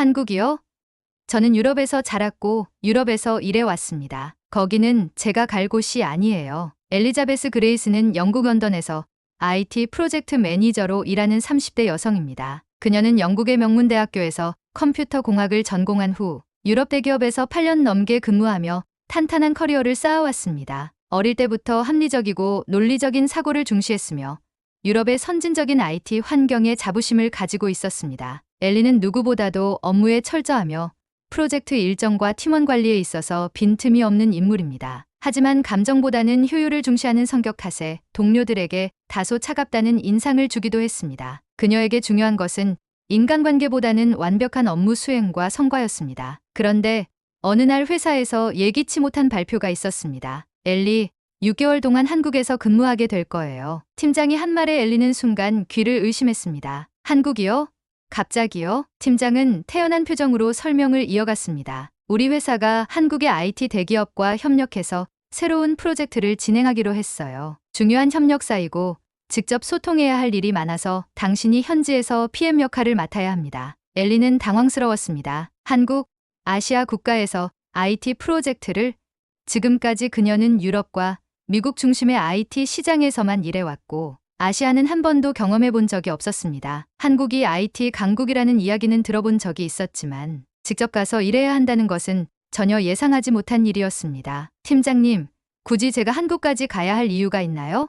한국이요? 저는 유럽에서 자랐고 유럽에서 일해왔습니다. 거기는 제가 갈 곳이 아니에요. 엘리자베스 그레이스는 영국 런던에서 IT 프로젝트 매니저로 일하는 30대 여성입니다. 그녀는 영국의 명문대학교에서 컴퓨터 공학을 전공한 후 유럽 대기업에서 8년 넘게 근무하며 탄탄한 커리어를 쌓아왔습니다. 어릴 때부터 합리적이고 논리적인 사고를 중시했으며 유럽의 선진적인 IT 환경에 자부심을 가지고 있었습니다. 엘리는 누구보다도 업무에 철저하며 프로젝트 일정과 팀원 관리에 있어서 빈틈이 없는 인물입니다. 하지만 감정보다는 효율을 중시하는 성격 탓에 동료들에게 다소 차갑다는 인상을 주기도 했습니다. 그녀에게 중요한 것은 인간관계보다는 완벽한 업무 수행과 성과였습니다. 그런데 어느 날 회사에서 예기치 못한 발표가 있었습니다. 엘리, 6개월 동안 한국에서 근무하게 될 거예요. 팀장이 한 말에 엘리는 순간 귀를 의심했습니다. 한국이요? 갑자기요? 팀장은 태연한 표정으로 설명을 이어갔습니다. 우리 회사가 한국의 IT 대기업과 협력해서 새로운 프로젝트를 진행하기로 했어요. 중요한 협력사이고 직접 소통해야 할 일이 많아서 당신이 현지에서 PM 역할을 맡아야 합니다. 엘리는 당황스러웠습니다. 한국, 아시아 국가에서 IT 프로젝트를 지금까지 그녀는 유럽과 미국 중심의 IT 시장에서만 일해왔고 아시아는 한 번도 경험해 본 적이 없었습니다. 한국이 IT 강국이라는 이야기는 들어본 적이 있었지만 직접 가서 일해야 한다는 것은 전혀 예상하지 못한 일이었습니다. 팀장님, 굳이 제가 한국까지 가야 할 이유가 있나요?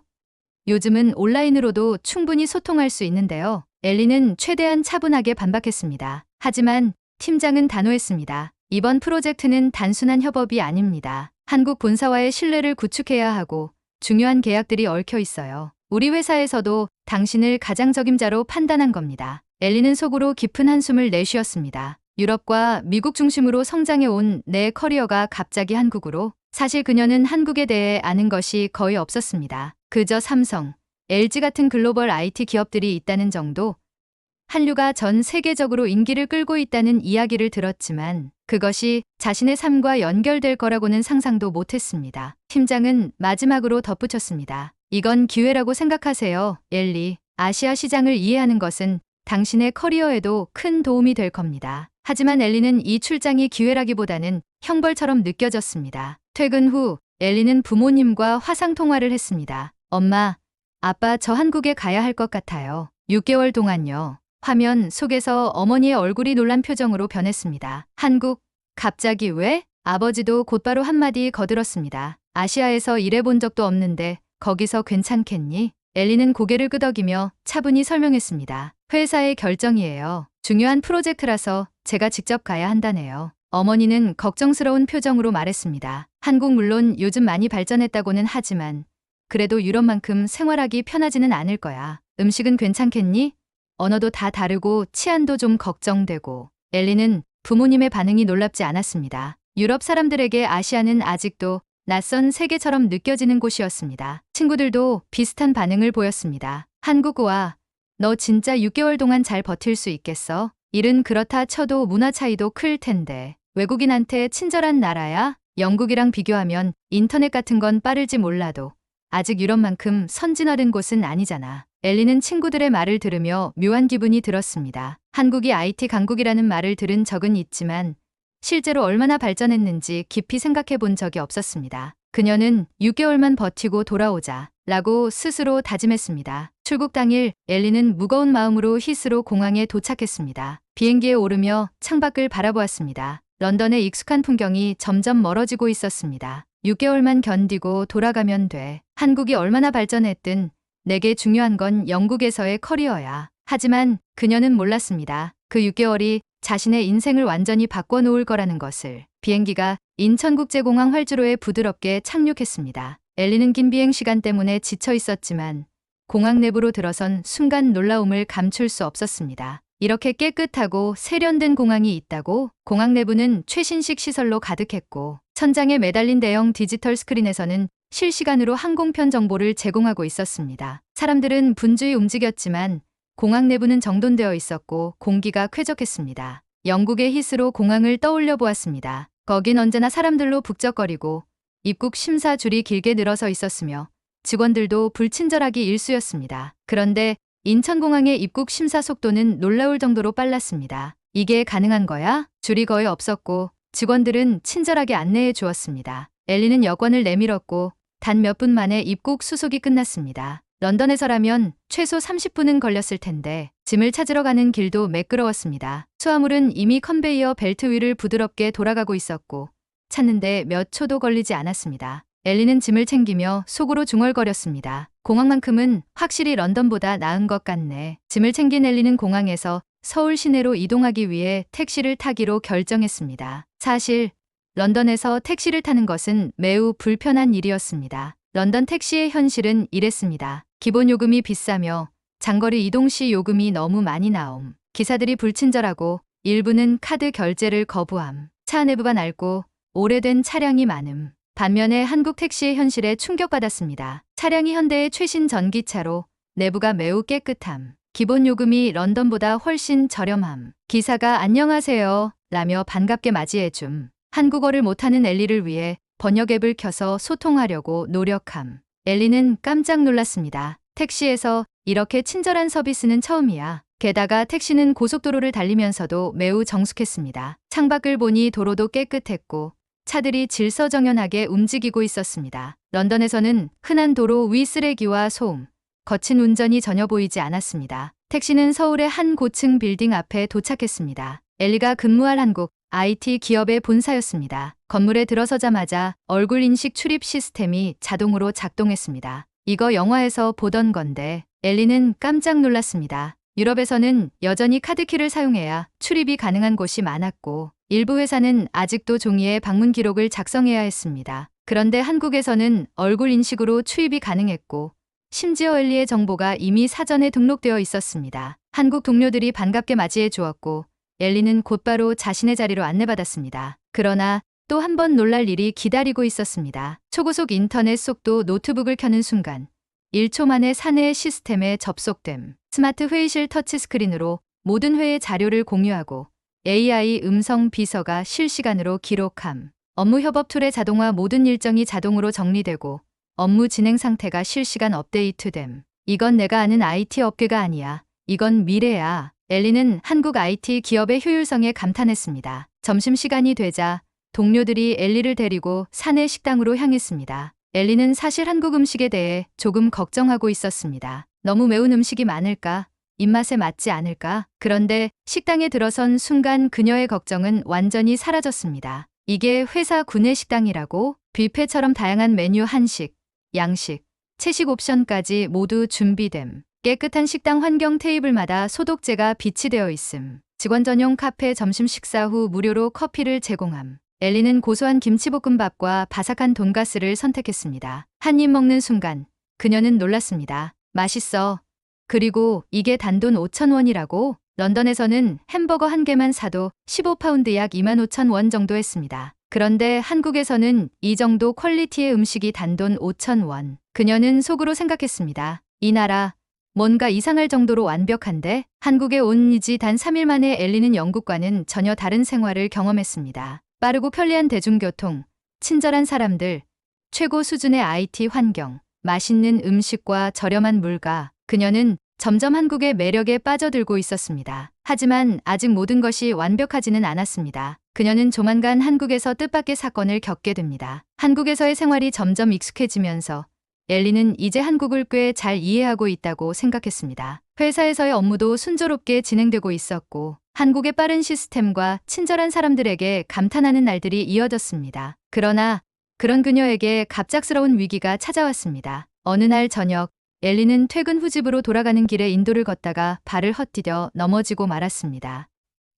요즘은 온라인으로도 충분히 소통할 수 있는데요. 엘리는 최대한 차분하게 반박했습니다. 하지만 팀장은 단호했습니다. 이번 프로젝트는 단순한 협업이 아닙니다. 한국 본사와의 신뢰를 구축해야 하고 중요한 계약들이 얽혀 있어요. 우리 회사에서도 당신을 가장적임자로 판단한 겁니다. 엘리는 속으로 깊은 한숨을 내쉬었습니다. 유럽과 미국 중심으로 성장해온 내 커리어가 갑자기 한국으로. 사실 그녀는 한국에 대해 아는 것이 거의 없었습니다. 그저 삼성, LG 같은 글로벌 IT 기업들이 있다는 정도, 한류가 전 세계적으로 인기를 끌고 있다는 이야기를 들었지만 그것이 자신의 삶과 연결될 거라고는 상상도 못했습니다. 팀장은 마지막으로 덧붙였습니다. 이건 기회라고 생각하세요, 엘리. 아시아 시장을 이해하는 것은 당신의 커리어에도 큰 도움이 될 겁니다. 하지만 엘리는 이 출장이 기회라기보다는 형벌처럼 느껴졌습니다. 퇴근 후 엘리는 부모님과 화상통화를 했습니다. 엄마, 아빠 저 한국에 가야 할 것 같아요. 6개월 동안요. 화면 속에서 어머니의 얼굴이 놀란 표정으로 변했습니다. 한국, 갑자기 왜? 아버지도 곧바로 한마디 거들었습니다. 아시아에서 일해본 적도 없는데 거기서 괜찮겠니? 엘리는 고개를 끄덕이며 차분히 설명했습니다. 회사의 결정이에요. 중요한 프로젝트라서 제가 직접 가야 한다네요. 어머니는 걱정스러운 표정으로 말했습니다. 한국 물론 요즘 많이 발전했다고는 하지만 그래도 유럽만큼 생활하기 편하지는 않을 거야. 음식은 괜찮겠니? 언어도 다 다르고 치안도 좀 걱정되고. 엘리는 부모님의 반응이 놀랍지 않았습니다. 유럽 사람들에게 아시아는 아직도 낯선 세계처럼 느껴지는 곳이었습니다. 친구들도 비슷한 반응을 보였습니다. 한국과 너 진짜 6개월 동안 잘 버틸 수 있겠어? 일은 그렇다 쳐도 문화 차이도 클 텐데. 외국인한테 친절한 나라야? 영국이랑 비교하면 인터넷 같은 건 빠를지 몰라도 아직 유럽만큼 선진화된 곳은 아니잖아. 엘리는 친구들의 말을 들으며 묘한 기분이 들었습니다. 한국이 IT 강국이라는 말을 들은 적은 있지만 실제로 얼마나 발전했는지 깊이 생각해 본 적이 없었습니다. 그녀는 6개월만 버티고 돌아오자 라고 스스로 다짐했습니다. 출국 당일 엘리는 무거운 마음으로 히스로 공항에 도착했습니다. 비행기에 오르며 창밖을 바라보았습니다. 런던의 익숙한 풍경이 점점 멀어지고 있었습니다. 6개월만 견디고 돌아가면 돼. 한국이 얼마나 발전했든 내게 중요한 건 영국에서의 커리어야. 하지만 그녀는 몰랐습니다. 그 6개월이 자신의 인생을 완전히 바꿔놓을 거라는 것을. 비행기가 인천국제공항 활주로에 부드럽게 착륙했습니다. 엘리는 긴 비행 시간 때문에 지쳐 있었지만 공항 내부로 들어선 순간 놀라움을 감출 수 없었습니다. 이렇게 깨끗하고 세련된 공항이 있다고? 공항 내부는 최신식 시설로 가득했고 천장에 매달린 대형 디지털 스크린에서는 실시간으로 항공편 정보를 제공하고 있었습니다. 사람들은 분주히 움직였지만 공항 내부는 정돈되어 있었고 공기가 쾌적했습니다. 영국의 히스로 공항을 떠올려 보았습니다. 거긴 언제나 사람들로 북적거리고 입국 심사 줄이 길게 늘어서 있었으며 직원들도 불친절하기 일쑤였습니다. 그런데 인천공항의 입국 심사 속도는 놀라울 정도로 빨랐습니다. 이게 가능한 거야? 줄이 거의 없었고 직원들은 친절하게 안내해 주었습니다. 엘리는 여권을 내밀었고 단 몇 분 만에 입국 수속이 끝났습니다. 런던에서라면 최소 30분은 걸렸을 텐데 짐을 찾으러 가는 길도 매끄러웠습니다. 수화물은 이미 컨베이어 벨트 위를 부드럽게 돌아가고 있었고 찾는데 몇 초도 걸리지 않았습니다. 엘리는 짐을 챙기며 속으로 중얼거렸습니다. 공항만큼은 확실히 런던보다 나은 것 같네. 짐을 챙긴 엘리는 공항에서 서울 시내로 이동하기 위해 택시를 타기로 결정했습니다. 사실 런던에서 택시를 타는 것은 매우 불편한 일이었습니다. 런던 택시의 현실은 이랬습니다. 기본 요금이 비싸며 장거리 이동 시 요금이 너무 많이 나옴. 기사들이 불친절하고 일부는 카드 결제를 거부함. 차 내부가 낡고 오래된 차량이 많음. 반면에 한국 택시의 현실에 충격받았습니다. 차량이 현대의 최신 전기차로 내부가 매우 깨끗함. 기본 요금이 런던보다 훨씬 저렴함. 기사가 안녕하세요 라며 반갑게 맞이해줌. 한국어를 못하는 엘리를 위해 번역 앱을 켜서 소통하려고 노력함. 엘리는 깜짝 놀랐습니다. 택시에서 이렇게 친절한 서비스는 처음이야. 게다가 택시는 고속도로를 달리면서도 매우 정숙했습니다. 창밖을 보니 도로도 깨끗했고 차들이 질서정연하게 움직이고 있었습니다. 런던에서는 흔한 도로 위 쓰레기와 소음, 거친 운전이 전혀 보이지 않았습니다. 택시는 서울의 한 고층 빌딩 앞에 도착했습니다. 엘리가 근무할 한국 IT 기업의 본사였습니다. 건물에 들어서자마자 얼굴 인식 출입 시스템이 자동으로 작동했습니다. 이거 영화에서 보던 건데 엘리는 깜짝 놀랐습니다. 유럽에서는 여전히 카드키를 사용해야 출입이 가능한 곳이 많았고 일부 회사는 아직도 종이에 방문 기록을 작성해야 했습니다. 그런데 한국에서는 얼굴 인식으로 출입이 가능했고 심지어 엘리의 정보가 이미 사전에 등록되어 있었습니다. 한국 동료들이 반갑게 맞이해 주었고 엘리는 곧바로 자신의 자리로 안내받았습니다. 그러나 또 한 번 놀랄 일이 기다리고 있었습니다. 초고속 인터넷 속도 노트북을 켜는 순간 1초 만에 사내 시스템에 접속됨. 스마트 회의실 터치스크린으로 모든 회의 자료를 공유하고 AI 음성 비서가 실시간으로 기록함. 업무 협업 툴의 자동화 모든 일정이 자동으로 정리되고 업무 진행 상태가 실시간 업데이트됨. 이건 내가 아는 IT 업계가 아니야. 이건 미래야. 엘리는 한국 IT 기업의 효율성에 감탄했습니다. 점심시간이 되자 동료들이 엘리를 데리고 사내 식당으로 향했습니다. 엘리는 사실 한국 음식에 대해 조금 걱정하고 있었습니다. 너무 매운 음식이 많을까? 입맛에 맞지 않을까? 그런데 식당에 들어선 순간 그녀의 걱정은 완전히 사라졌습니다. 이게 회사 구내식당이라고? 뷔페처럼 다양한 메뉴 한식, 양식, 채식 옵션까지 모두 준비됨. 깨끗한 식당 환경 테이블마다 소독제가 비치되어 있음. 직원 전용 카페 점심 식사 후 무료로 커피를 제공함. 엘리는 고소한 김치볶음밥과 바삭한 돈가스를 선택했습니다. 한 입 먹는 순간 그녀는 놀랐습니다. 맛있어. 그리고 이게 단돈 5,000원이라고? 런던에서는 햄버거 한 개만 사도 15파운드 약 25,000원 정도 했습니다. 그런데 한국에서는 이 정도 퀄리티의 음식이 단돈 5,000원. 그녀는 속으로 생각했습니다. 이 나라 뭔가 이상할 정도로 완벽한데? 한국에 온 지 단 3일 만에 엘리는 영국과는 전혀 다른 생활을 경험했습니다. 빠르고 편리한 대중교통, 친절한 사람들, 최고 수준의 IT 환경, 맛있는 음식과 저렴한 물가. 그녀는 점점 한국의 매력에 빠져들고 있었습니다. 하지만 아직 모든 것이 완벽하지는 않았습니다. 그녀는 조만간 한국에서 뜻밖의 사건을 겪게 됩니다. 한국에서의 생활이 점점 익숙해지면서 엘리는 이제 한국을 꽤 잘 이해하고 있다고 생각했습니다. 회사에서의 업무도 순조롭게 진행되고 있었고 한국의 빠른 시스템과 친절한 사람들에게 감탄하는 날들이 이어졌습니다. 그러나 그런 그녀에게 갑작스러운 위기가 찾아왔습니다. 어느 날 저녁 엘리는 퇴근 후 집으로 돌아가는 길에 인도를 걷다가 발을 헛디뎌 넘어지고 말았습니다.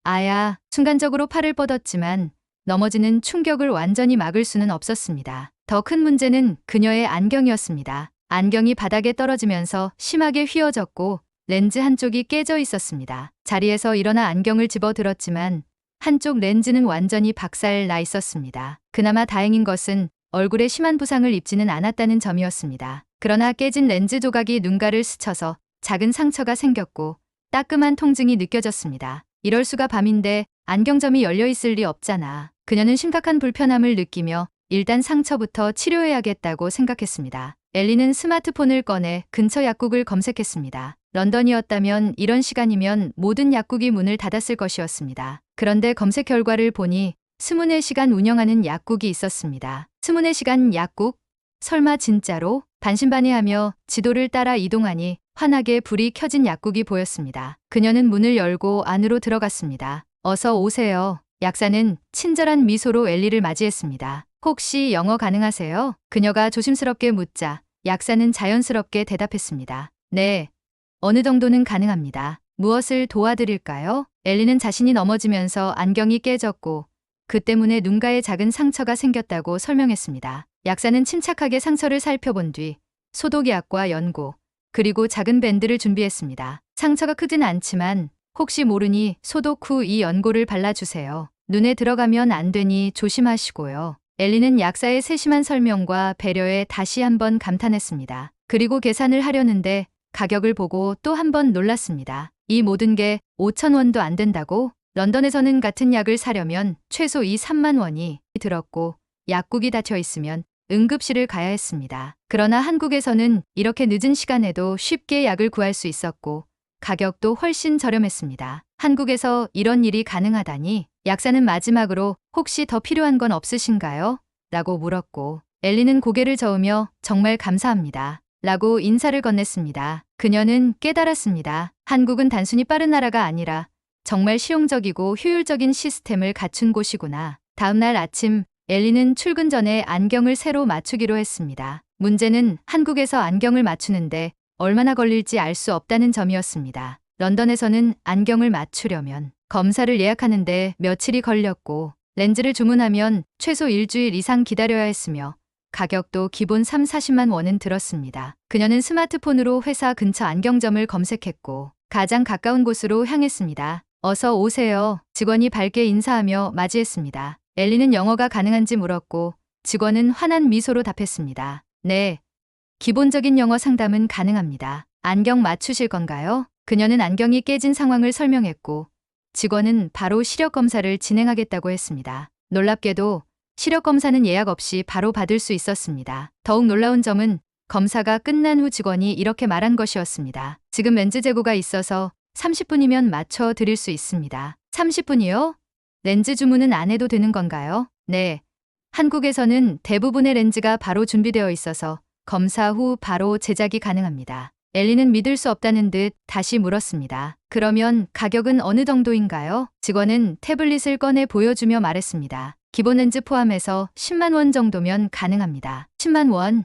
아야, 순간적으로 팔을 뻗었지만 넘어지는 충격을 완전히 막을 수는 없었습니다. 더 큰 문제는 그녀의 안경이었습니다. 안경이 바닥에 떨어지면서 심하게 휘어졌고 렌즈 한쪽이 깨져 있었습니다. 자리에서 일어나 안경을 집어들었지만 한쪽 렌즈는 완전히 박살 나 있었습니다. 그나마 다행인 것은 얼굴에 심한 부상을 입지는 않았다는 점이었습니다. 그러나 깨진 렌즈 조각이 눈가를 스쳐서 작은 상처가 생겼고 따끔한 통증이 느껴졌습니다. 이럴 수가 밤인데 안경점이 열려 있을 리 없잖아. 그녀는 심각한 불편함을 느끼며 일단 상처부터 치료해야겠다고 생각했습니다. 엘리는 스마트폰을 꺼내 근처 약국을 검색했습니다. 런던이었다면 이런 시간이면 모든 약국이 문을 닫았을 것이었습니다. 그런데 검색 결과를 보니 24시간 운영하는 약국이 있었습니다. 24시간 약국? 설마 진짜로? 반신반의하며 지도를 따라 이동하니 환하게 불이 켜진 약국이 보였습니다. 그녀는 문을 열고 안으로 들어갔습니다. 어서 오세요. 약사는 친절한 미소로 엘리를 맞이했습니다. 혹시 영어 가능하세요? 그녀가 조심스럽게 묻자 약사는 자연스럽게 대답했습니다. 네. 어느 정도는 가능합니다. 무엇을 도와드릴까요? 엘리는 자신이 넘어지면서 안경이 깨졌고 그 때문에 눈가에 작은 상처가 생겼다고 설명했습니다. 약사는 침착하게 상처를 살펴본 뒤 소독약과 연고, 그리고 작은 밴드를 준비했습니다. 상처가 크진 않지만 혹시 모르니 소독 후 이 연고를 발라주세요. 눈에 들어가면 안 되니 조심하시고요. 엘리는 약사의 세심한 설명과 배려에 다시 한번 감탄했습니다. 그리고 계산을 하려는데 가격을 보고 또 한 번 놀랐습니다. 이 모든 게 5,000원도 안 된다고? 런던에서는 같은 약을 사려면 최소 3만 원이 들었고 약국이 닫혀 있으면 응급실을 가야 했습니다. 그러나 한국에서는 이렇게 늦은 시간에도 쉽게 약을 구할 수 있었고 가격도 훨씬 저렴했습니다. 한국에서 이런 일이 가능하다니. 약사는 마지막으로 혹시 더 필요한 건 없으신가요? 라고 물었고 엘리는 고개를 저으며 정말 감사합니다. 라고 인사를 건넸습니다. 그녀는 깨달았습니다. 한국은 단순히 빠른 나라가 아니라 정말 실용적이고 효율적인 시스템을 갖춘 곳이구나. 다음 날 아침 엘리는 출근 전에 안경을 새로 맞추기로 했습니다. 문제는 한국에서 안경을 맞추는데 얼마나 걸릴지 알 수 없다는 점이었습니다. 런던에서는 안경을 맞추려면 검사를 예약하는데 며칠이 걸렸고 렌즈를 주문하면 최소 일주일 이상 기다려야 했으며 가격도 기본 30~40만 원은 들었습니다. 그녀는 스마트폰으로 회사 근처 안경점을 검색했고 가장 가까운 곳으로 향했습니다. 어서 오세요. 직원이 밝게 인사하며 맞이했습니다. 엘리는 영어가 가능한지 물었고 직원은 환한 미소로 답했습니다. 네. 기본적인 영어 상담은 가능합니다. 안경 맞추실 건가요? 그녀는 안경이 깨진 상황을 설명했고 직원은 바로 시력 검사를 진행하겠다고 했습니다. 놀랍게도 시력 검사는 예약 없이 바로 받을 수 있었습니다. 더욱 놀라운 점은 검사가 끝난 후 직원이 이렇게 말한 것이었습니다. 지금 렌즈 재고가 있어서 30분이면 맞춰 드릴 수 있습니다. 30분이요? 렌즈 주문은 안 해도 되는 건가요? 네. 한국에서는 대부분의 렌즈가 바로 준비되어 있어서 검사 후 바로 제작이 가능합니다. 엘리는 믿을 수 없다는 듯 다시 물었습니다. 그러면 가격은 어느 정도인가요? 직원은 태블릿을 꺼내 보여주며 말했습니다. 기본 렌즈 포함해서 10만 원 정도면 가능합니다. 10만 원?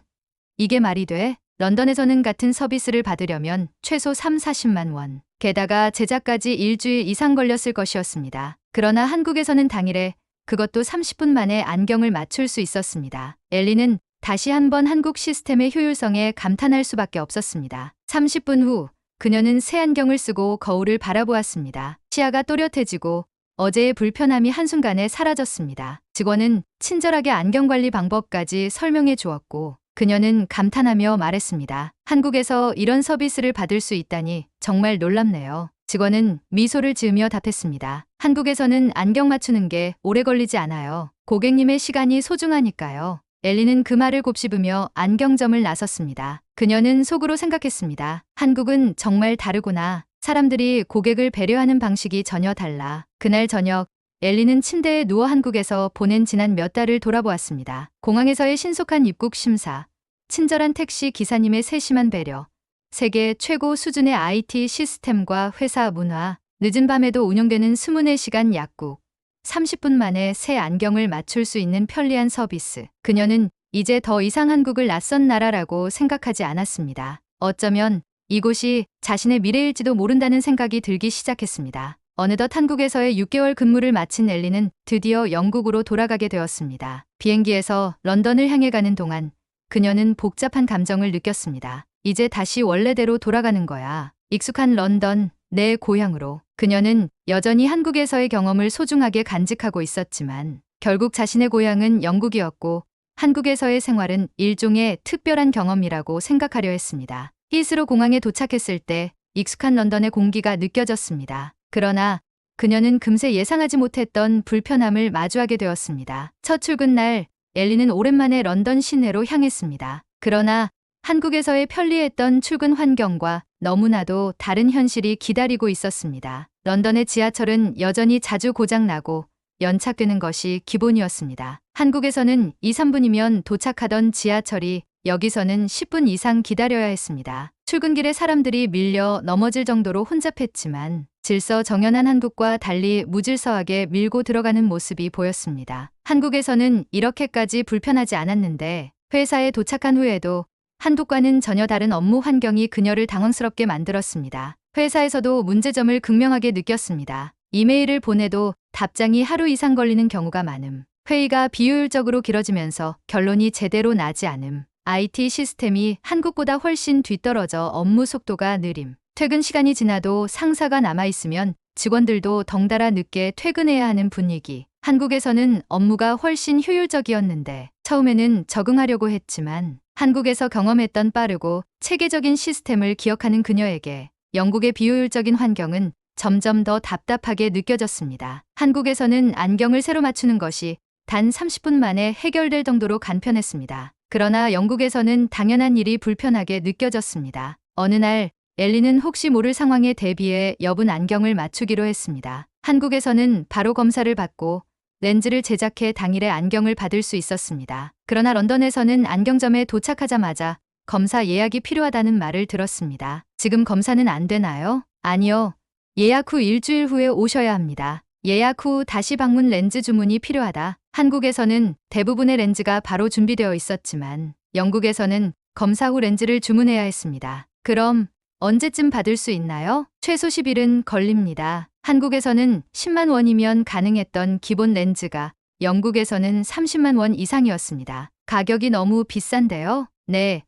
이게 말이 돼? 런던에서는 같은 서비스를 받으려면 최소 3~40만 원. 게다가 제작까지 일주일 이상 걸렸을 것이었습니다. 그러나 한국에서는 당일에 그것도 30분 만에 안경을 맞출 수 있었습니다. 엘리는 다시 한번 한국 시스템의 효율성에 감탄할 수밖에 없었습니다. 30분 후 그녀는 새 안경을 쓰고 거울을 바라보았습니다. 시야가 또렷해지고 어제의 불편함이 한순간에 사라졌습니다. 직원은 친절하게 안경 관리 방법까지 설명해 주었고 그녀는 감탄하며 말했습니다. 한국에서 이런 서비스를 받을 수 있다니 정말 놀랍네요. 직원은 미소를 지으며 답했습니다. 한국에서는 안경 맞추는 게 오래 걸리지 않아요. 고객님의 시간이 소중하니까요. 엘리는 그 말을 곱씹으며 안경점을 나섰습니다. 그녀는 속으로 생각했습니다. 한국은 정말 다르구나. 사람들이 고객을 배려하는 방식이 전혀 달라. 그날 저녁 엘리는 침대에 누워 한국에서 보낸 지난 몇 달을 돌아보았습니다. 공항에서의 신속한 입국 심사, 친절한 택시 기사님의 세심한 배려, 세계 최고 수준의 IT 시스템과 회사 문화, 늦은 밤에도 운영되는 24시간 약국, 30분 만에 새 안경을 맞출 수 있는 편리한 서비스. 그녀는 이제 더 이상 한국을 낯선 나라라고 생각하지 않았습니다. 어쩌면 이곳이 자신의 미래일지도 모른다는 생각이 들기 시작했습니다. 어느덧 한국에서의 6개월 근무를 마친 엘리는 드디어 영국으로 돌아가게 되었습니다. 비행기에서 런던을 향해 가는 동안 그녀는 복잡한 감정을 느꼈습니다. 이제 다시 원래대로 돌아가는 거야. 익숙한 런던, 내 고향으로. 그녀는 여전히 한국에서의 경험을 소중하게 간직하고 있었지만 결국 자신의 고향은 영국이었고 한국에서의 생활은 일종의 특별한 경험이라고 생각하려 했습니다. 히스로 공항에 도착했을 때 익숙한 런던의 공기가 느껴졌습니다. 그러나 그녀는 금세 예상하지 못했던 불편함을 마주하게 되었습니다. 첫 출근 날 엘리는 오랜만에 런던 시내로 향했습니다. 그러나 한국에서의 편리했던 출근 환경과 너무나도 다른 현실이 기다리고 있었습니다. 런던의 지하철은 여전히 자주 고장나고 연착되는 것이 기본이었습니다. 한국에서는 2, 3분이면 도착하던 지하철이 여기서는 10분 이상 기다려야 했습니다. 출근길에 사람들이 밀려 넘어질 정도로 혼잡했지만 질서 정연한 한국과 달리 무질서하게 밀고 들어가는 모습이 보였습니다. 한국에서는 이렇게까지 불편하지 않았는데 회사에 도착한 후에도 한국과는 전혀 다른 업무 환경이 그녀를 당황스럽게 만들었습니다. 회사에서도 문제점을 극명하게 느꼈습니다. 이메일을 보내도 답장이 하루 이상 걸리는 경우가 많음. 회의가 비효율적으로 길어지면서 결론이 제대로 나지 않음. IT 시스템이 한국보다 훨씬 뒤떨어져 업무 속도가 느림. 퇴근 시간이 지나도 상사가 남아있으면 직원들도 덩달아 늦게 퇴근해야 하는 분위기. 한국에서는 업무가 훨씬 효율적이었는데 처음에는 적응하려고 했지만 한국에서 경험했던 빠르고 체계적인 시스템을 기억하는 그녀에게 영국의 비효율적인 환경은 점점 더 답답하게 느껴졌습니다. 한국에서는 안경을 새로 맞추는 것이 단 30분 만에 해결될 정도로 간편했습니다. 그러나 영국에서는 당연한 일이 불편하게 느껴졌습니다. 어느 날 엘리는 혹시 모를 상황에 대비해 여분 안경을 맞추기로 했습니다. 한국에서는 바로 검사를 받고 렌즈를 제작해 당일에 안경을 받을 수 있었습니다. 그러나 런던에서는 안경점에 도착하자마자 검사 예약이 필요하다는 말을 들었습니다. 지금 검사는 안 되나요? 아니요. 예약 후 일주일 후에 오셔야 합니다. 예약 후 다시 방문 렌즈 주문이 필요하다. 한국에서는 대부분의 렌즈가 바로 준비되어 있었지만 영국에서는 검사 후 렌즈를 주문해야 했습니다. 그럼 언제쯤 받을 수 있나요? 최소 10일은 걸립니다. 한국에서는 10만 원이면 가능했던 기본 렌즈가 영국에서는 30만 원 이상이었습니다. 가격이 너무 비싼데요? 네.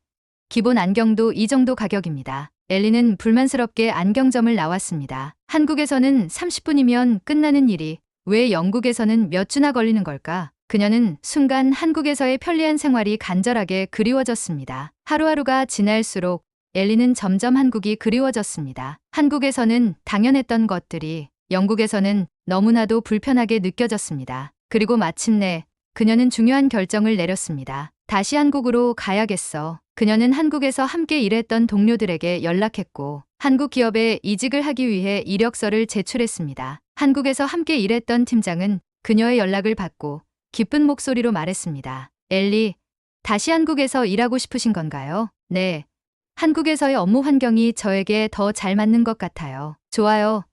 기본 안경도 이 정도 가격입니다. 엘리는 불만스럽게 안경점을 나왔습니다. 한국에서는 30분이면 끝나는 일이 왜 영국에서는 몇 주나 걸리는 걸까? 그녀는 순간 한국에서의 편리한 생활이 간절하게 그리워졌습니다. 하루하루가 지날수록 엘리는 점점 한국이 그리워졌습니다. 한국에서는 당연했던 것들이 영국에서는 너무나도 불편하게 느껴졌습니다. 그리고 마침내 그녀는 중요한 결정을 내렸습니다. 다시 한국으로 가야겠어. 그녀는 한국에서 함께 일했던 동료들에게 연락했고 한국 기업에 이직을 하기 위해 이력서를 제출했습니다. 한국에서 함께 일했던 팀장은 그녀의 연락을 받고 기쁜 목소리로 말했습니다. 엘리, 다시 한국에서 일하고 싶으신 건가요? 네. 한국에서의 업무 환경이 저에게 더 잘 맞는 것 같아요. 좋아요.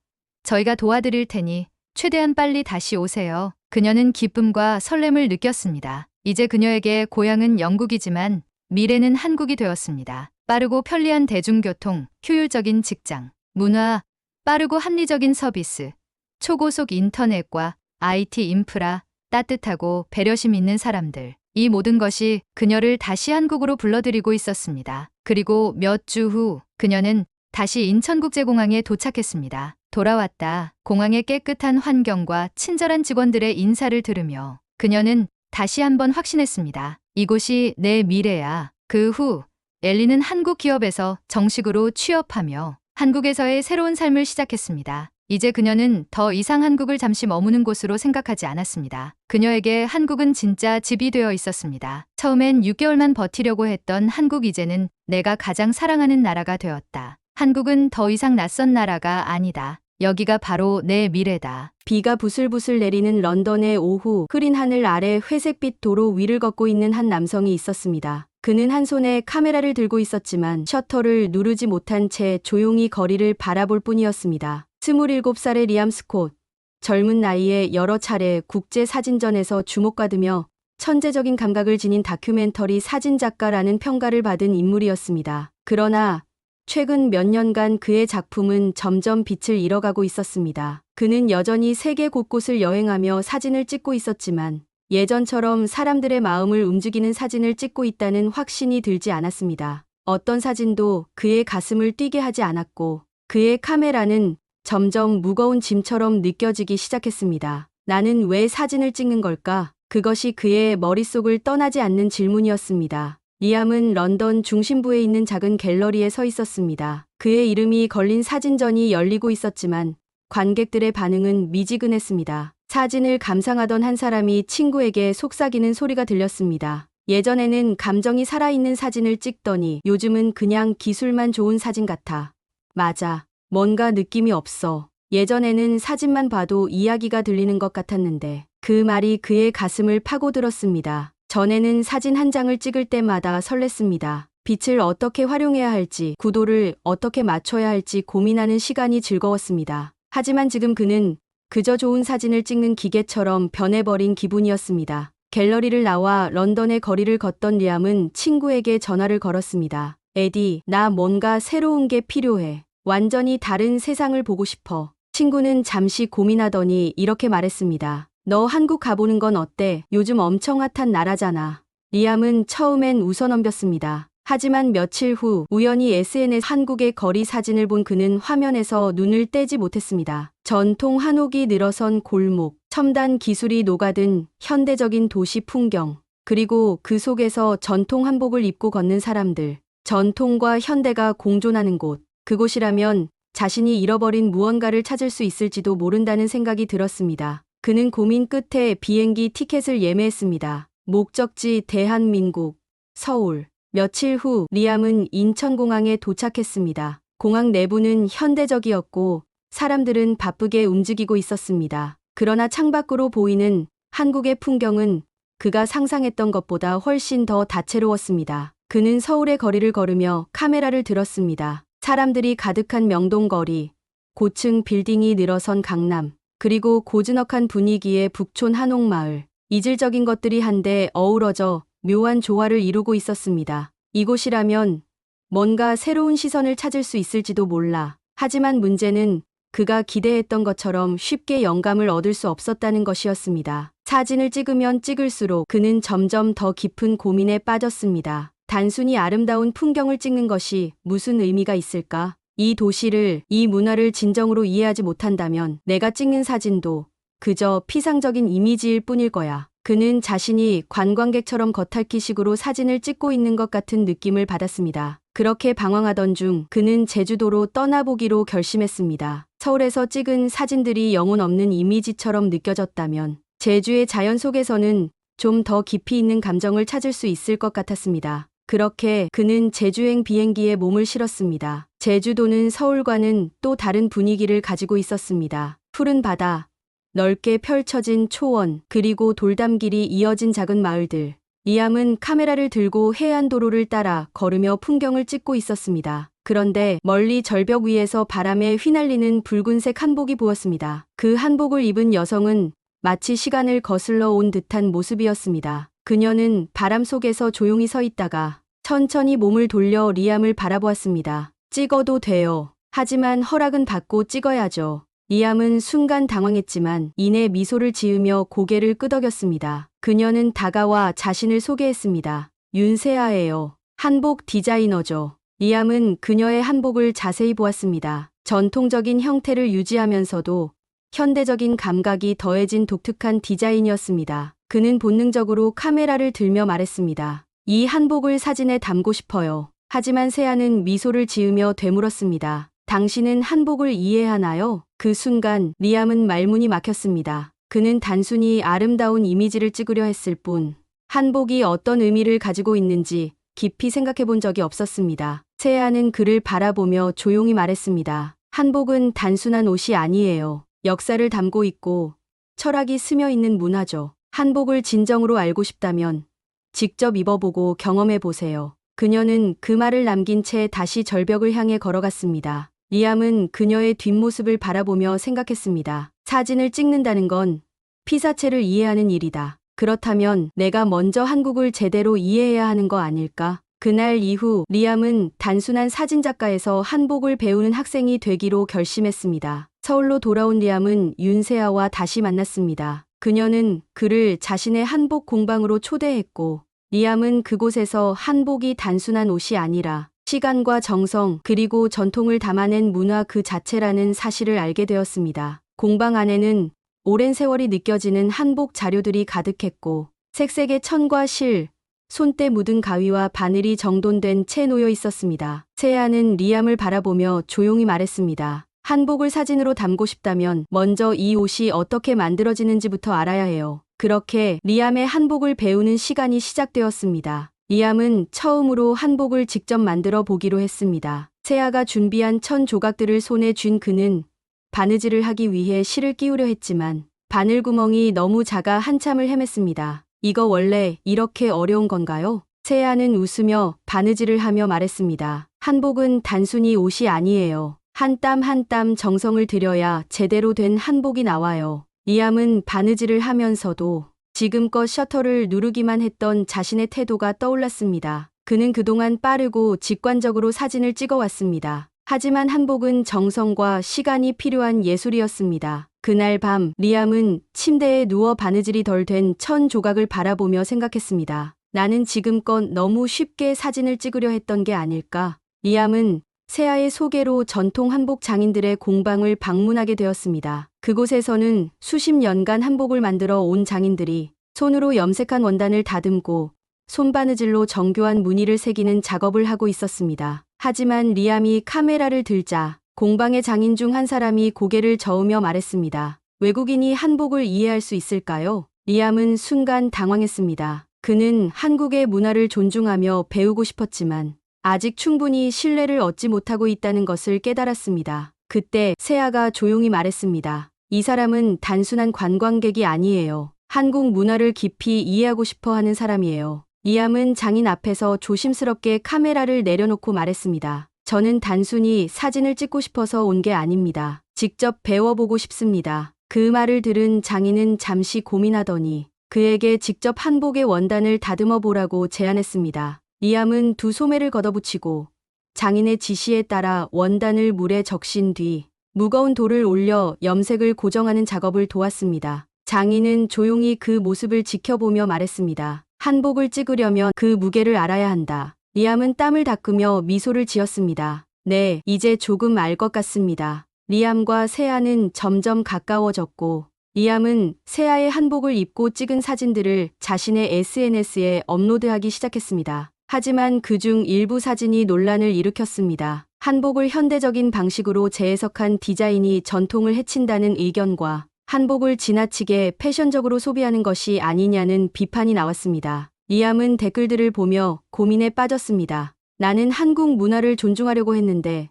저희가 도와드릴 테니 최대한 빨리 다시 오세요. 그녀는 기쁨과 설렘을 느꼈습니다. 이제 그녀에게 고향은 영국이지만 미래는 한국이 되었습니다. 빠르고 편리한 대중교통, 효율적인 직장, 문화, 빠르고 합리적인 서비스, 초고속 인터넷과 IT 인프라, 따뜻하고 배려심 있는 사람들. 이 모든 것이 그녀를 다시 한국으로 불러들이고 있었습니다. 그리고 몇 주 후 그녀는 다시 인천국제공항에 도착했습니다. 돌아왔다. 공항의 깨끗한 환경과 친절한 직원들의 인사를 들으며 그녀는 다시 한번 확신했습니다. 이곳이 내 미래야. 그 후 엘리는 한국 기업에서 정식으로 취업하며 한국에서의 새로운 삶을 시작했습니다. 이제 그녀는 더 이상 한국을 잠시 머무는 곳으로 생각하지 않았습니다. 그녀에게 한국은 진짜 집이 되어 있었습니다. 처음엔 6개월만 버티려고 했던 한국 이제는 내가 가장 사랑하는 나라가 되었다. 한국은 더 이상 낯선 나라가 아니다. 여기가 바로 내 미래다. 비가 부슬부슬 내리는 런던의 오후, 흐린 하늘 아래 회색빛 도로 위를 걷고 있는 한 남성이 있었습니다. 그는 한 손에 카메라를 들고 있었지만 셔터를 누르지 못한 채 조용히 거리를 바라볼 뿐이었습니다. 27살의 리암 스콧. 젊은 나이에 여러 차례 국제 사진전에서 주목받으며 천재적인 감각을 지닌 다큐멘터리 사진작가라는 평가를 받은 인물이었습니다. 그러나 최근 몇 년간 그의 작품은 점점 빛을 잃어가고 있었습니다. 그는 여전히 세계 곳곳을 여행하며 사진을 찍고 있었지만 예전처럼 사람들의 마음을 움직이는 사진을 찍고 있다는 확신이 들지 않았습니다. 어떤 사진도 그의 가슴을 뛰게 하지 않았고 그의 카메라는 점점 무거운 짐처럼 느껴지기 시작했습니다. 나는 왜 사진을 찍는 걸까? 그것이 그의 머릿속을 떠나지 않는 질문이었습니다. 리암은 런던 중심부에 있는 작은 갤러리에 서 있었습니다. 그의 이름이 걸린 사진전이 열리고 있었지만 관객들의 반응은 미지근했습니다. 사진을 감상하던 한 사람이 친구에게 속삭이는 소리가 들렸습니다. 예전에는 감정이 살아있는 사진을 찍더니 요즘은 그냥 기술만 좋은 사진 같아. 맞아. 뭔가 느낌이 없어. 예전에는 사진만 봐도 이야기가 들리는 것 같았는데 그 말이 그의 가슴을 파고들었습니다. 전에는 사진 한 장을 찍을 때마다 설렜습니다. 빛을 어떻게 활용해야 할지, 구도를 어떻게 맞춰야 할지 고민하는 시간이 즐거웠습니다. 하지만 지금 그는 그저 좋은 사진을 찍는 기계처럼 변해버린 기분이었습니다. 갤러리를 나와 런던의 거리를 걷던 리암은 친구에게 전화를 걸었습니다. 에디, 나 뭔가 새로운 게 필요해. 완전히 다른 세상을 보고 싶어. 친구는 잠시 고민하더니 이렇게 말했습니다. 너 한국 가보는 건 어때? 요즘 엄청 핫한 나라잖아. 리암은 처음엔 웃어넘겼습니다. 하지만 며칠 후 우연히 SNS 한국의 거리 사진을 본 그는 화면에서 눈을 떼지 못했습니다. 전통 한옥이 늘어선 골목, 첨단 기술이 녹아든 현대적인 도시 풍경, 그리고 그 속에서 전통 한복을 입고 걷는 사람들, 전통과 현대가 공존하는 곳, 그곳이라면 자신이 잃어버린 무언가를 찾을 수 있을지도 모른다는 생각이 들었습니다. 그는 고민 끝에 비행기 티켓을 예매했습니다. 목적지 대한민국, 서울. 며칠 후 리암은 인천공항에 도착했습니다. 공항 내부는 현대적이었고 사람들은 바쁘게 움직이고 있었습니다. 그러나 창밖으로 보이는 한국의 풍경은 그가 상상했던 것보다 훨씬 더 다채로웠습니다. 그는 서울의 거리를 걸으며 카메라를 들었습니다. 사람들이 가득한 명동거리, 고층 빌딩이 늘어선 강남, 그리고 고즈넉한 분위기의 북촌 한옥마을. 이질적인 것들이 한데 어우러져 묘한 조화를 이루고 있었습니다. 이곳이라면 뭔가 새로운 시선을 찾을 수 있을지도 몰라. 하지만 문제는 그가 기대했던 것처럼 쉽게 영감을 얻을 수 없었다는 것이었습니다. 사진을 찍으면 찍을수록 그는 점점 더 깊은 고민에 빠졌습니다. 단순히 아름다운 풍경을 찍는 것이 무슨 의미가 있을까? 이 도시를, 이 문화를 진정으로 이해하지 못한다면 내가 찍는 사진도 그저 피상적인 이미지일 뿐일 거야. 그는 자신이 관광객처럼 겉핥기식으로 사진을 찍고 있는 것 같은 느낌을 받았습니다. 그렇게 방황하던 중 그는 제주도로 떠나보기로 결심했습니다. 서울에서 찍은 사진들이 영혼 없는 이미지처럼 느껴졌다면 제주의 자연 속에서는 좀 더 깊이 있는 감정을 찾을 수 있을 것 같았습니다. 그렇게 그는 제주행 비행기에 몸을 실었습니다. 제주도는 서울과는 또 다른 분위기를 가지고 있었습니다. 푸른 바다, 넓게 펼쳐진 초원, 그리고 돌담길이 이어진 작은 마을들. 리암은 카메라를 들고 해안도로를 따라 걸으며 풍경을 찍고 있었습니다. 그런데 멀리 절벽 위에서 바람에 휘날리는 붉은색 한복이 보였습니다. 그 한복을 입은 여성은 마치 시간을 거슬러 온 듯한 모습이었습니다. 그녀는 바람 속에서 조용히 서 있다가 천천히 몸을 돌려 리암을 바라보았습니다. 찍어도 돼요. 하지만 허락은 받고 찍어야죠. 리암은 순간 당황했지만 이내 미소를 지으며 고개를 끄덕였습니다. 그녀는 다가와 자신을 소개했습니다. 윤세아예요. 한복 디자이너죠. 리암은 그녀의 한복을 자세히 보았습니다. 전통적인 형태를 유지하면서도 현대적인 감각이 더해진 독특한 디자인이었습니다. 그는 본능적으로 카메라를 들며 말했습니다. 이 한복을 사진에 담고 싶어요. 하지만 세아는 미소를 지으며 되물었습니다. 당신은 한복을 이해하나요? 그 순간 리암은 말문이 막혔습니다. 그는 단순히 아름다운 이미지를 찍으려 했을 뿐 한복이 어떤 의미를 가지고 있는지 깊이 생각해 본 적이 없었습니다. 세아는 그를 바라보며 조용히 말했습니다. 한복은 단순한 옷이 아니에요. 역사를 담고 있고 철학이 스며 있는 문화죠. 한복을 진정으로 알고 싶다면 직접 입어보고 경험해 보세요. 그녀는 그 말을 남긴 채 다시 절벽을 향해 걸어갔습니다. 리암은 그녀의 뒷모습을 바라보며 생각했습니다. 사진을 찍는다는 건 피사체를 이해하는 일이다. 그렇다면 내가 먼저 한국을 제대로 이해해야 하는 거 아닐까? 그날 이후 리암은 단순한 사진작가에서 한복을 배우는 학생이 되기로 결심했습니다. 서울로 돌아온 리암은 윤세아와 다시 만났습니다. 그녀는 그를 자신의 한복 공방으로 초대했고 리암은 그곳에서 한복이 단순한 옷이 아니라 시간과 정성 그리고 전통을 담아낸 문화 그 자체라는 사실을 알게 되었습니다. 공방 안에는 오랜 세월이 느껴지는 한복 자료들이 가득했고 색색의 천과 실, 손때 묻은 가위와 바늘이 정돈된 채 놓여 있었습니다. 세아는 리암을 바라보며 조용히 말했습니다. 한복을 사진으로 담고 싶다면 먼저 이 옷이 어떻게 만들어지는지부터 알아야 해요. 그렇게 리암의 한복을 배우는 시간이 시작되었습니다. 리암은 처음으로 한복을 직접 만들어 보기로 했습니다. 세아가 준비한 1000조각들을 손에 쥔 그는 바느질을 하기 위해 실을 끼우려 했지만 바늘구멍이 너무 작아 한참을 헤맸습니다. 이거 원래 이렇게 어려운 건가요? 세아는 웃으며 바느질을 하며 말했습니다. 한복은 단순히 옷이 아니에요. 한 땀 한 땀 정성을 들여야 제대로 된 한복이 나와요. 리암은 바느질을 하면서도 지금껏 셔터를 누르기만 했던 자신의 태도가 떠올랐습니다. 그는 그동안 빠르고 직관적으로 사진을 찍어왔습니다. 하지만 한복은 정성과 시간이 필요한 예술이었습니다. 그날 밤 리암은 침대에 누워 바느질이 덜 된 1000조각을 바라보며 생각했습니다. 나는 지금껏 너무 쉽게 사진을 찍으려 했던 게 아닐까. 리암은 세아의 소개로 전통 한복 장인들의 공방을 방문하게 되었습니다. 그곳에서는 수십 년간 한복을 만들어 온 장인들이 손으로 염색한 원단을 다듬고 손바느질로 정교한 무늬를 새기는 작업을 하고 있었습니다. 하지만 리암이 카메라를 들자 공방의 장인 중 한 사람이 고개를 저으며 말했습니다. 외국인이 한복을 이해할 수 있을까요? 리암은 순간 당황했습니다. 그는 한국의 문화를 존중하며 배우고 싶었지만 아직 충분히 신뢰를 얻지 못하고 있다는 것을 깨달았습니다. 그때 세아가 조용히 말했습니다. 이 사람은 단순한 관광객이 아니에요. 한국 문화를 깊이 이해하고 싶어 하는 사람이에요. 리암은 장인 앞에서 조심스럽게 카메라를 내려놓고 말했습니다. 저는 단순히 사진을 찍고 싶어서 온 게 아닙니다. 직접 배워보고 싶습니다. 그 말을 들은 장인은 잠시 고민하더니 그에게 직접 한복의 원단을 다듬어 보라고 제안했습니다. 리암은 두 소매를 걷어붙이고 장인의 지시에 따라 원단을 물에 적신 뒤 무거운 돌을 올려 염색을 고정하는 작업을 도왔습니다. 장인은 조용히 그 모습을 지켜보며 말했습니다. 한복을 찍으려면 그 무게를 알아야 한다. 리암은 땀을 닦으며 미소를 지었습니다. 네, 이제 조금 알 것 같습니다. 리암과 세아는 점점 가까워졌고 리암은 세아의 한복을 입고 찍은 사진들을 자신의 SNS에 업로드하기 시작했습니다. 하지만 그중 일부 사진이 논란을 일으켰습니다. 한복을 현대적인 방식으로 재해석한 디자인이 전통을 해친다는 의견과 한복을 지나치게 패션적으로 소비하는 것이 아니냐는 비판이 나왔습니다. 리암은 댓글들을 보며 고민에 빠졌습니다. 나는 한국 문화를 존중하려고 했는데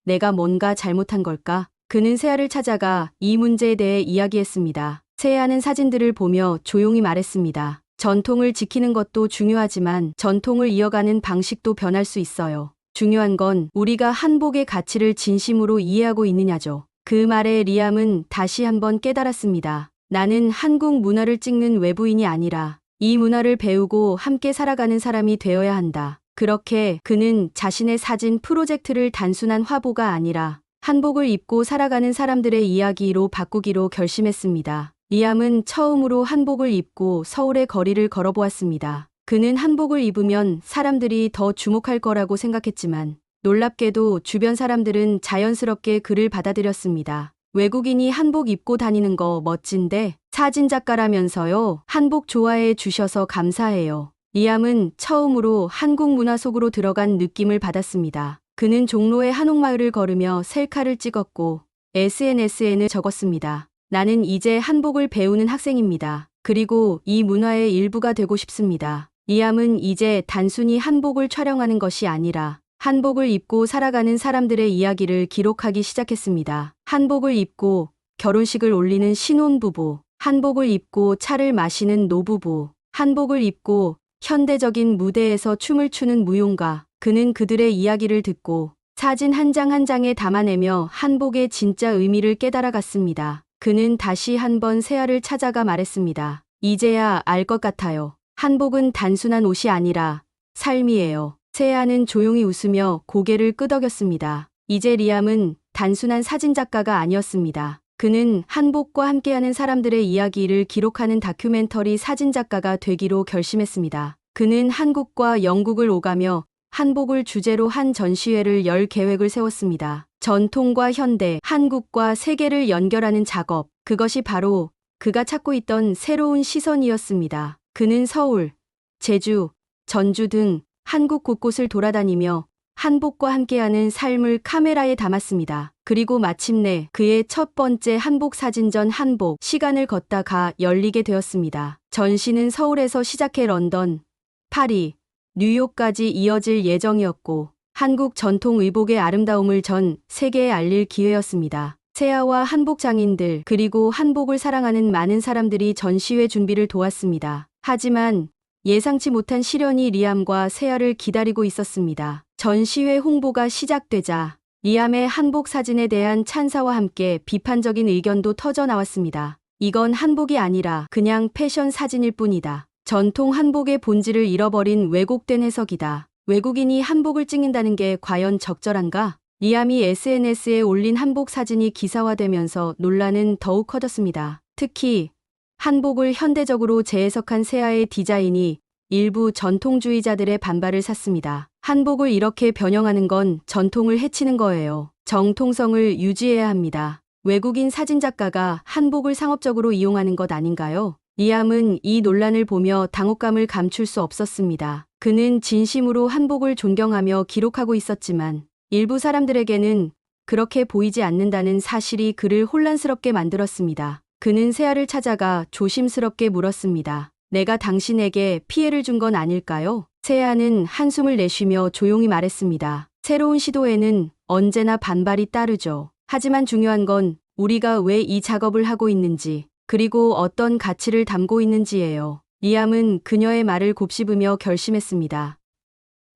내가 뭔가 잘못한 걸까? 그는 세아를 찾아가 이 문제에 대해 이야기했습니다. 세아는 사진들을 보며 조용히 말했습니다. 전통을 지키는 것도 중요하지만 전통을 이어가는 방식도 변할 수 있어요. 중요한 건 우리가 한복의 가치를 진심으로 이해하고 있느냐죠. 그 말에 리암은 다시 한번 깨달았습니다. 나는 한국 문화를 찍는 외부인이 아니라 이 문화를 배우고 함께 살아가는 사람이 되어야 한다. 그렇게 그는 자신의 사진 프로젝트를 단순한 화보가 아니라 한복을 입고 살아가는 사람들의 이야기로 바꾸기로 결심했습니다. 리암은 처음으로 한복을 입고 서울의 거리를 걸어보았습니다. 그는 한복을 입으면 사람들이 더 주목할 거라고 생각했지만 놀랍게도 주변 사람들은 자연스럽게 그를 받아들였습니다. 외국인이 한복 입고 다니는 거 멋진데 사진작가라면서요. 한복 좋아해 주셔서 감사해요. 리암은 처음으로 한국 문화 속으로 들어간 느낌을 받았습니다. 그는 종로의 한옥마을을 걸으며 셀카를 찍었고 SNS에는 적었습니다. 나는 이제 한복을 배우는 학생입니다. 그리고 이 문화의 일부가 되고 싶습니다. 리암은 이제 단순히 한복을 촬영하는 것이 아니라 한복을 입고 살아가는 사람들의 이야기를 기록하기 시작했습니다. 한복을 입고 결혼식을 올리는 신혼부부, 한복을 입고 차를 마시는 노부부, 한복을 입고 현대적인 무대에서 춤을 추는 무용가. 그는 그들의 이야기를 듣고 사진 한 장 한 장에 담아내며 한복의 진짜 의미를 깨달아갔습니다. 그는 다시 한번 세아를 찾아가 말했습니다. 이제야 알 것 같아요. 한복은 단순한 옷이 아니라 삶이에요. 세아는 조용히 웃으며 고개를 끄덕였습니다. 이제 리암은 단순한 사진작가가 아니었습니다. 그는 한복과 함께하는 사람들의 이야기를 기록하는 다큐멘터리 사진작가가 되기로 결심했습니다. 그는 한국과 영국을 오가며 한복을 주제로 한 전시회를 열 계획을 세웠습니다. 전통과 현대, 한국과 세계를 연결하는 작업, 그것이 바로 그가 찾고 있던 새로운 시선이었습니다. 그는 서울, 제주, 전주 등 한국 곳곳을 돌아다니며 한복과 함께하는 삶을 카메라에 담았습니다. 그리고 마침내 그의 첫 번째 한복 사진전 한복 시간을 걷다가 열리게 되었습니다. 전시는 서울에서 시작해 런던, 파리, 뉴욕까지 이어질 예정이었고 한국 전통 의복의 아름다움을 전 세계에 알릴 기회였습니다. 세아와 한복 장인들 그리고 한복을 사랑하는 많은 사람들이 전시회 준비를 도왔습니다. 하지만 예상치 못한 시련이 리암과 세아를 기다리고 있었습니다. 전시회 홍보가 시작되자 리암의 한복 사진에 대한 찬사와 함께 비판적인 의견도 터져 나왔습니다. 이건 한복이 아니라 그냥 패션 사진일 뿐이다. 전통 한복의 본질을 잃어버린 왜곡된 해석이다. 외국인이 한복을 찍는다는 게 과연 적절한가? 리암이 SNS에 올린 한복 사진이 기사화되면서 논란은 더욱 커졌습니다. 특히 한복을 현대적으로 재해석한 세아의 디자인이 일부 전통주의자들의 반발을 샀습니다. 한복을 이렇게 변형하는 건 전통을 해치는 거예요. 정통성을 유지해야 합니다. 외국인 사진작가가 한복을 상업적으로 이용하는 것 아닌가요? 리암은 이 논란을 보며 당혹감을 감출 수 없었습니다. 그는 진심으로 한복을 존경하며 기록하고 있었지만 일부 사람들에게는 그렇게 보이지 않는다는 사실이 그를 혼란스럽게 만들었습니다. 그는 세아를 찾아가 조심스럽게 물었습니다. 내가 당신에게 피해를 준 건 아닐까요? 세아는 한숨을 내쉬며 조용히 말했습니다. 새로운 시도에는 언제나 반발이 따르죠. 하지만 중요한 건 우리가 왜 이 작업을 하고 있는지, 그리고 어떤 가치를 담고 있는지예요. 리암은 그녀의 말을 곱씹으며 결심했습니다.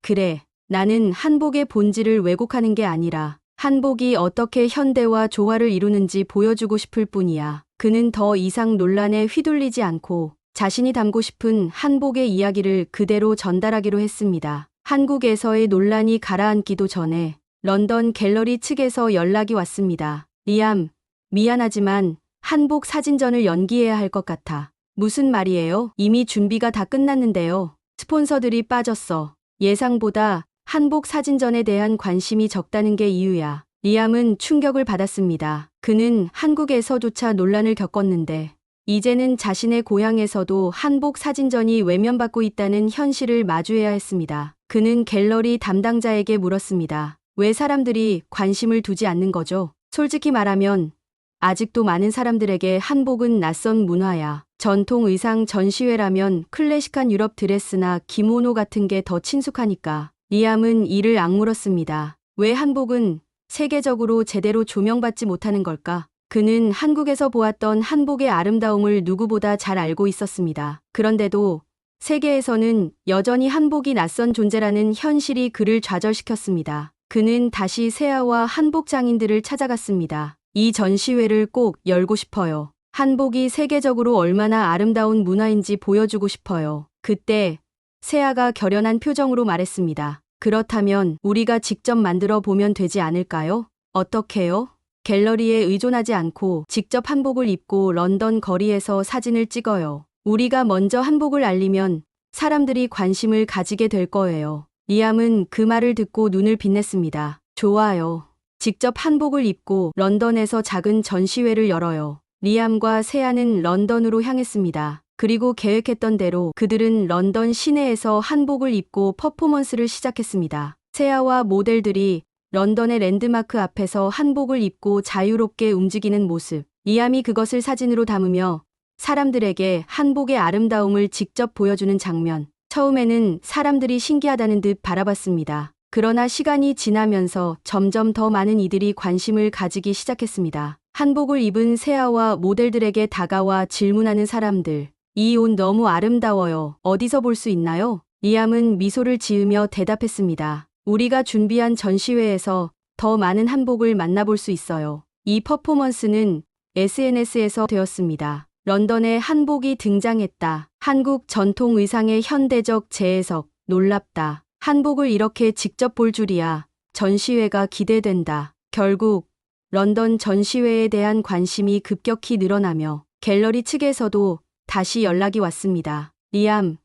그래, 나는 한복의 본질을 왜곡하는 게 아니라 한복이 어떻게 현대와 조화를 이루는지 보여주고 싶을 뿐이야. 그는 더 이상 논란에 휘둘리지 않고 자신이 담고 싶은 한복의 이야기를 그대로 전달하기로 했습니다. 한국에서의 논란이 가라앉기도 전에 런던 갤러리 측에서 연락이 왔습니다. 리암, 미안하지만 한복 사진전을 연기해야 할 것 같아. 무슨 말이에요? 이미 준비가 다 끝났는데요. 스폰서들이 빠졌어. 예상보다 한복 사진전에 대한 관심이 적다는 게 이유야. 리암은 충격을 받았습니다. 그는 한국에서조차 논란을 겪었는데 이제는 자신의 고향에서도 한복 사진전이 외면받고 있다는 현실을 마주해야 했습니다. 그는 갤러리 담당자에게 물었습니다. 왜 사람들이 관심을 두지 않는 거죠? 솔직히 말하면 아직도 많은 사람들에게 한복은 낯선 문화야. 전통 의상 전시회라면 클래식한 유럽 드레스나 기모노 같은 게 더 친숙하니까. 리암은 이를 악물었습니다. 왜 한복은 세계적으로 제대로 조명받지 못하는 걸까? 그는 한국에서 보았던 한복의 아름다움을 누구보다 잘 알고 있었습니다. 그런데도 세계에서는 여전히 한복이 낯선 존재라는 현실이 그를 좌절시켰습니다. 그는 다시 세아와 한복 장인들을 찾아갔습니다. 이 전시회를 꼭 열고 싶어요. 한복이 세계적으로 얼마나 아름다운 문화인지 보여주고 싶어요. 그때 세아가 결연한 표정으로 말했습니다. 그렇다면 우리가 직접 만들어 보면 되지 않을까요? 어떻게요? 갤러리에 의존하지 않고 직접 한복을 입고 런던 거리에서 사진을 찍어요. 우리가 먼저 한복을 알리면 사람들이 관심을 가지게 될 거예요. 리암은 그 말을 듣고 눈을 빛냈습니다. 좋아요. 직접 한복을 입고 런던에서 작은 전시회를 열어요. 리암과 세아는 런던으로 향했습니다. 그리고 계획했던 대로 그들은 런던 시내에서 한복을 입고 퍼포먼스를 시작했습니다. 세아와 모델들이 런던의 랜드마크 앞에서 한복을 입고 자유롭게 움직이는 모습. 리암이 그것을 사진으로 담으며 사람들에게 한복의 아름다움을 직접 보여주는 장면. 처음에는 사람들이 신기하다는 듯 바라봤습니다. 그러나 시간이 지나면서 점점 더 많은 이들이 관심을 가지기 시작했습니다. 한복을 입은 세아와 모델들에게 다가와 질문하는 사람들. 이 옷 너무 아름다워요. 어디서 볼 수 있나요? 리암은 미소를 지으며 대답했습니다. 우리가 준비한 전시회에서 더 많은 한복을 만나볼 수 있어요. 이 퍼포먼스는 SNS에서 되었습니다. 런던에 한복이 등장했다. 한국 전통 의상의 현대적 재해석. 놀랍다. 한복을 이렇게 직접 볼 줄이야. 전시회가 기대된다. 결국 런던 전시회에 대한 관심이 급격히 늘어나며 갤러리 측에서도 다시 연락이 왔습니다. 리암,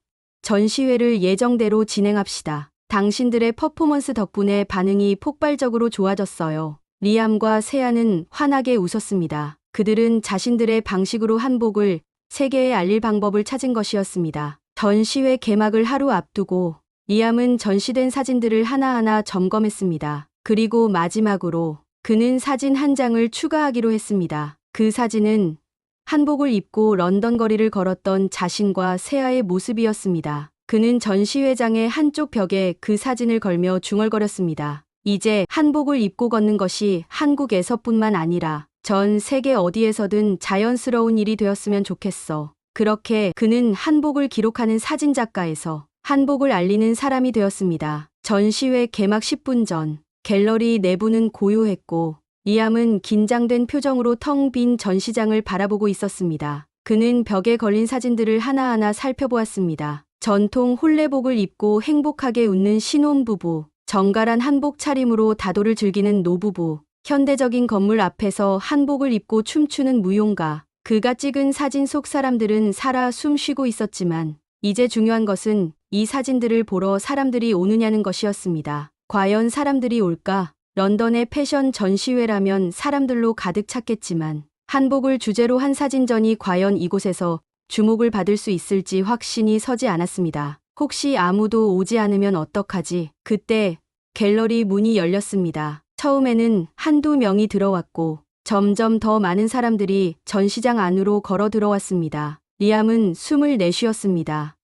전시회를 예정대로 진행합시다. 당신들의 퍼포먼스 덕분에 반응이 폭발적으로 좋아졌어요. 리암과 세아는 환하게 웃었습니다. 그들은 자신들의 방식으로 한복을 세계에 알릴 방법을 찾은 것이었습니다. 전시회 개막을 하루 앞두고 리암은 전시된 사진들을 하나하나 점검했습니다. 그리고 마지막으로 그는 사진 한 장을 추가하기로 했습니다. 그 사진은 한복을 입고 런던 거리를 걸었던 자신과 세아의 모습이었습니다. 그는 전시회장의 한쪽 벽에 그 사진을 걸며 중얼거렸습니다. 이제 한복을 입고 걷는 것이 한국에서뿐만 아니라 전 세계 어디에서든 자연스러운 일이 되었으면 좋겠어. 그렇게 그는 한복을 기록하는 사진작가에서 한복을 알리는 사람이 되었습니다. 전시회 개막 10분 전 갤러리 내부는 고요했고 리암은 긴장된 표정으로 텅 빈 전시장을 바라보고 있었습니다. 그는 벽에 걸린 사진들을 하나하나 살펴보았습니다. 전통 홀레복을 입고 행복하게 웃는 신혼부부, 정갈한 한복 차림으로 다도를 즐기는 노부부, 현대적인 건물 앞에서 한복을 입고 춤추는 무용가. 그가 찍은 사진 속 사람들은 살아 숨쉬고 있었지만 이제 중요한 것은 이 사진들을 보러 사람들이 오느냐는 것이었습니다. 과연 사람들이 올까? 런던의 패션 전시회라면 사람들로 가득 찼겠지만 한복을 주제로 한 사진전이 과연 이곳에서 주목을 받을 수 있을지 확신이 서지 않았습니다. 혹시 아무도 오지 않으면 어떡하지? 그때 갤러리 문이 열렸습니다. 처음에는 한두 명이 들어왔고 점점 더 많은 사람들이 전시장 안으로 걸어 들어왔습니다. 리암은 숨을 내쉬었습니다.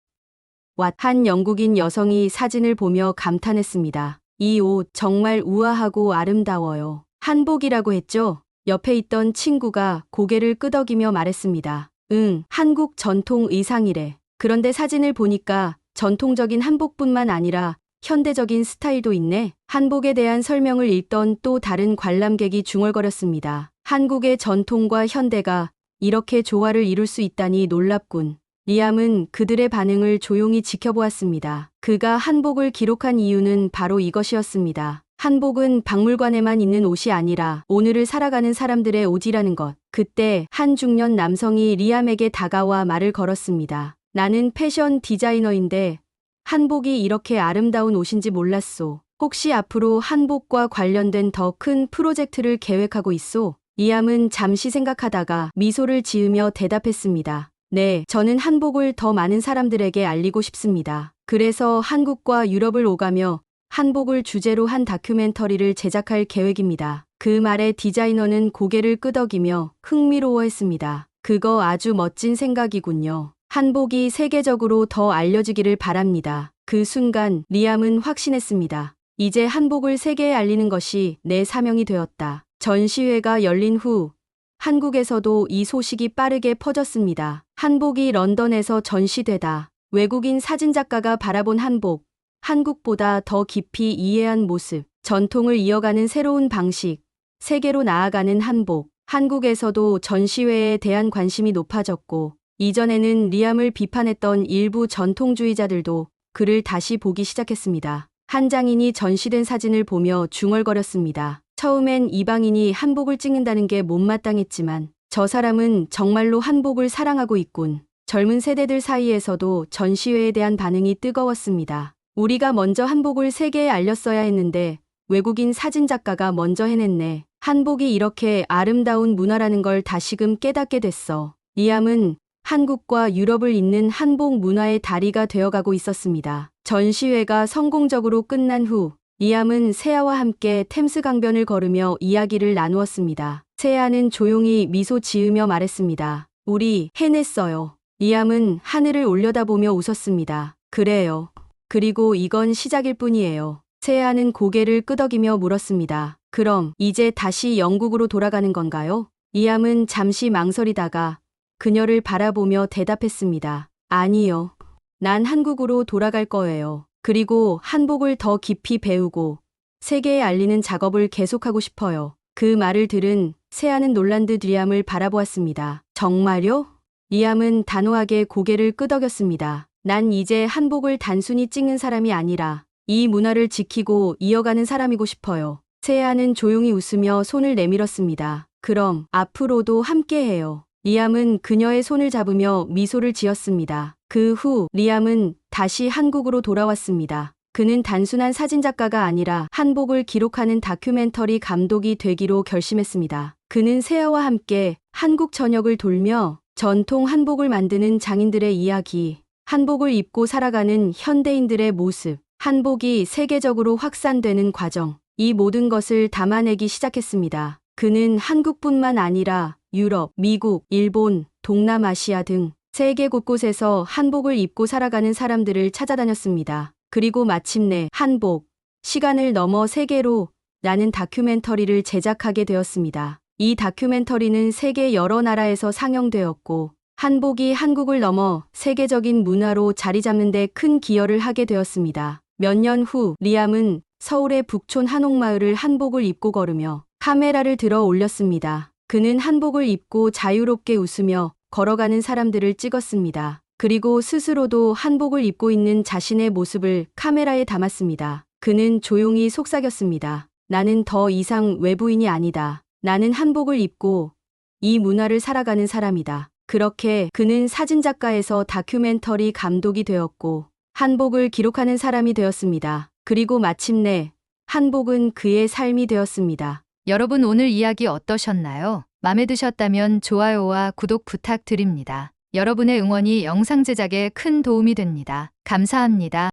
한 영국인 여성이 사진을 보며 감탄했습니다. 이 옷 정말 우아하고 아름다워요. 한복이라고 했죠? 옆에 있던 친구가 고개를 끄덕이며 말했습니다. 응, 한국 전통 의상이래. 그런데 사진을 보니까 전통적인 한복뿐만 아니라 현대적인 스타일도 있네. 한복에 대한 설명을 읽던 또 다른 관람객이 중얼거렸습니다. 한국의 전통과 현대가 이렇게 조화를 이룰 수 있다니 놀랍군. 리암은 그들의 반응을 조용히 지켜보았습니다. 그가 한복을 기록한 이유는 바로 이것이었습니다. 한복은 박물관에만 있는 옷이 아니라 오늘을 살아가는 사람들의 옷이라는 것. 그때 한 중년 남성이 리암에게 다가와 말을 걸었습니다. 나는 패션 디자이너인데 한복이 이렇게 아름다운 옷인지 몰랐소. 혹시 앞으로 한복과 관련된 더 큰 프로젝트를 계획하고 있소? 리암은 잠시 생각하다가 미소를 지으며 대답했습니다. 네, 저는 한복을 더 많은 사람들에게 알리고 싶습니다. 그래서 한국과 유럽을 오가며 한복을 주제로 한 다큐멘터리를 제작할 계획입니다. 그 말에 디자이너는 고개를 끄덕이며 흥미로워했습니다. 그거 아주 멋진 생각이군요. 한복이 세계적으로 더 알려지기를 바랍니다. 그 순간 리암은 확신했습니다. 이제 한복을 세계에 알리는 것이 내 사명이 되었다. 전시회가 열린 후 한국에서도 이 소식이 빠르게 퍼졌습니다. 한복이 런던에서 전시되다. 외국인 사진작가가 바라본 한복. 한국보다 더 깊이 이해한 모습. 전통을 이어가는 새로운 방식. 세계로 나아가는 한복. 한국에서도 전시회에 대한 관심이 높아졌고 이전에는 리암을 비판했던 일부 전통주의자들도 그를 다시 보기 시작했습니다. 한 장인이 전시된 사진을 보며 중얼거렸습니다. 처음엔 이방인이 한복을 찍는다는 게 못마땅했지만 저 사람은 정말로 한복을 사랑하고 있군. 젊은 세대들 사이에서도 전시회에 대한 반응이 뜨거웠습니다. 우리가 먼저 한복을 세계에 알렸어야 했는데 외국인 사진작가가 먼저 해냈네. 한복이 이렇게 아름다운 문화라는 걸 다시금 깨닫게 됐어. 리암은 한국과 유럽을 잇는 한복 문화의 다리가 되어가고 있었습니다. 전시회가 성공적으로 끝난 후 리암은 세아와 함께 템스 강변을 걸으며 이야기를 나누었습니다. 세아는 조용히 미소 지으며 말했습니다. 우리 해냈어요. 리암은 하늘을 올려다보며 웃었습니다. 그래요. 그리고 이건 시작일 뿐이에요. 세아는 고개를 끄덕이며 물었습니다. 그럼 이제 다시 영국으로 돌아가는 건가요? 리암은 잠시 망설이다가 그녀를 바라보며 대답했습니다. 아니요. 난 한국으로 돌아갈 거예요. 그리고 한복을 더 깊이 배우고 세계에 알리는 작업을 계속하고 싶어요. 그 말을 들은 세아는 놀란 듯 리암을 바라보았습니다. 정말요? 리암은 단호하게 고개를 끄덕였습니다. 난 이제 한복을 단순히 찍는 사람이 아니라 이 문화를 지키고 이어가는 사람이고 싶어요. 세아는 조용히 웃으며 손을 내밀었습니다. 그럼 앞으로도 함께해요. 리암은 그녀의 손을 잡으며 미소를 지었습니다. 그 후 리암은 다시 한국으로 돌아왔습니다. 그는 단순한 사진작가가 아니라 한복을 기록하는 다큐멘터리 감독이 되기로 결심했습니다. 그는 세아와 함께 한국 전역을 돌며 전통 한복을 만드는 장인들의 이야기, 한복을 입고 살아가는 현대인들의 모습, 한복이 세계적으로 확산되는 과정, 이 모든 것을 담아내기 시작했습니다. 그는 한국뿐만 아니라 유럽, 미국, 일본, 동남아시아 등 세계 곳곳에서 한복을 입고 살아가는 사람들을 찾아다녔습니다. 그리고 마침내 한복, 시간을 넘어 세계로 라는 다큐멘터리를 제작하게 되었습니다. 이 다큐멘터리는 세계 여러 나라에서 상영되었고 한복이 한국을 넘어 세계적인 문화로 자리 잡는 데 큰 기여를 하게 되었습니다. 몇 년 후 리암은 서울의 북촌 한옥마을을 한복을 입고 걸으며 카메라를 들어 올렸습니다. 그는 한복을 입고 자유롭게 웃으며 걸어가는 사람들을 찍었습니다. 그리고 스스로도 한복을 입고 있는 자신의 모습을 카메라에 담았습니다. 그는 조용히 속삭였습니다. 나는 더 이상 외부인이 아니다. 나는 한복을 입고 이 문화를 살아가는 사람이다. 그렇게 그는 사진작가에서 다큐멘터리 감독이 되었고 한복을 기록하는 사람이 되었습니다. 그리고 마침내 한복은 그의 삶이 되었습니다. 여러분 오늘 이야기 어떠셨나요? 마음에 드셨다면 좋아요와 구독 부탁드립니다. 여러분의 응원이 영상 제작에 큰 도움이 됩니다. 감사합니다.